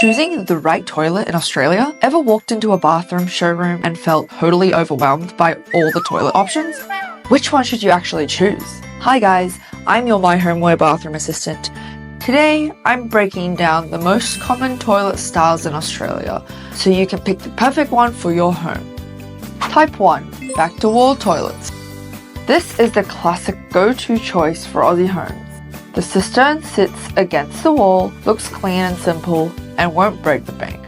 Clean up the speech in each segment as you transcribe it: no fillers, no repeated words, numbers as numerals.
Choosing the right toilet in Australia? Ever walked into a bathroom showroom and felt totally overwhelmed by all the toilet options? Which one should you actually choose? Hi guys, I'm your MyHomeware bathroom assistant. Today, I'm breaking down the most common toilet styles in Australia so you can pick the perfect one for your home. Type 1. Back-to-wall toilets. This is the classic go-to choice for Aussie homes. The cistern sits against the wall, looks clean and simple, and won't break the bank.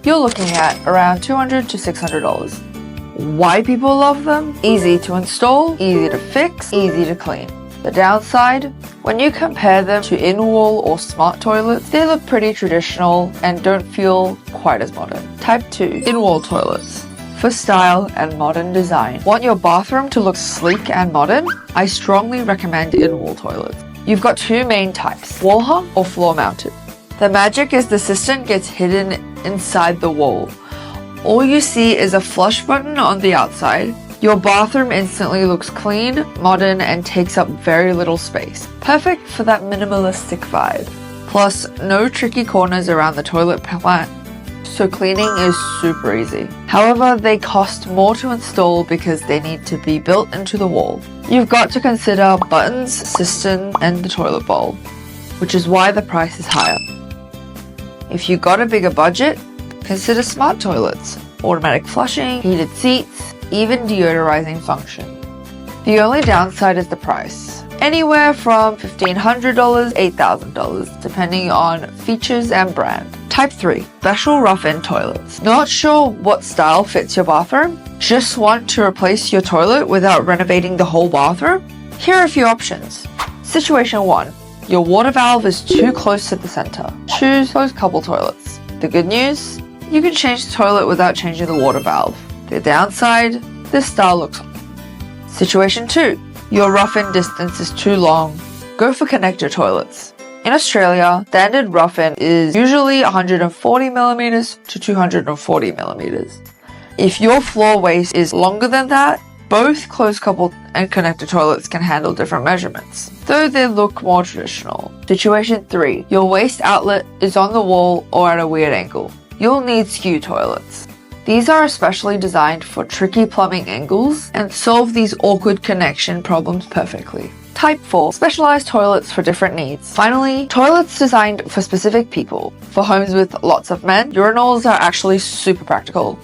You're looking at around $200 to $600. Why people love them? Easy to install, easy to fix, easy to clean. The downside? When you compare them to in-wall or smart toilets, they look pretty traditional and don't feel quite as modern. Type 2. In-wall toilets. For style and modern design. Want your bathroom to look sleek and modern? I strongly recommend in-wall toilets. You've got two main types, wall hung or floor mounted. The magic is the cistern gets hidden inside the wall. All you see is a flush button on the outside. Your bathroom instantly looks clean, modern, and takes up very little space. Perfect for that minimalistic vibe. Plus, no tricky corners around the toilet plant, so cleaning is super easy. However, they cost more to install because they need to be built into the wall. You've got to consider buttons, cistern, and the toilet bowl, which is why the price is higher. If you got a bigger budget, consider smart toilets, automatic flushing, heated seats, even deodorizing function. The only downside is the price. Anywhere from $1,500 to $8,000, depending on features and brand. Type 3. Special rough-in toilets. Not sure what style fits your bathroom? Just want to replace your toilet without renovating the whole bathroom? Here are a few options. Situation 1. Your water valve is too close to the center. Choose closed couple toilets. The good news? You can change the toilet without changing the water valve. The downside? This style looks. Situation 2. Your rough-in distance is too long. Go for connector toilets. In Australia, standard rough-in is usually 140mm to 240mm. If your floor waist is longer than that, both closed couple and connector toilets can handle different measurements, though they look more traditional. Situation 3. Your waste outlet is on the wall or at a weird angle. You'll need skew toilets. These are especially designed for tricky plumbing angles and solve these awkward connection problems perfectly. Type 4. Specialized toilets for different needs. Finally, toilets designed for specific people. For homes with lots of men, urinals are actually super practical.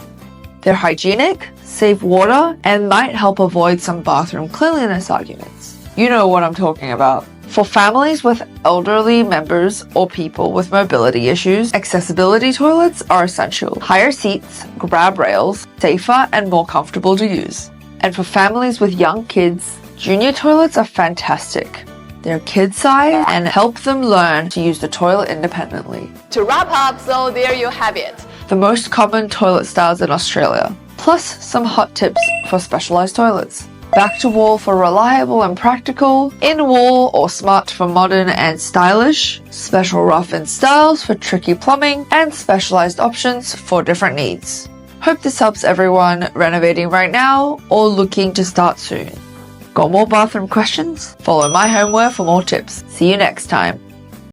They're hygienic, save water, and might help avoid some bathroom cleanliness arguments. You know what I'm talking about. For families with elderly members or people with mobility issues, accessibility toilets are essential. Higher seats, grab rails, safer and more comfortable to use. And for families with young kids, junior toilets are fantastic. They're kid-size and help them learn to use the toilet independently. To wrap up, so there you have it. The most common toilet styles in Australia, plus some hot tips for specialized toilets. Back-to-wall for reliable and practical, in-wall or smart for modern and stylish, special rough-in styles for tricky plumbing, and specialized options for different needs. Hope this helps everyone renovating right now or looking to start soon. Got more bathroom questions? Follow MyHomeware for more tips. See you next time.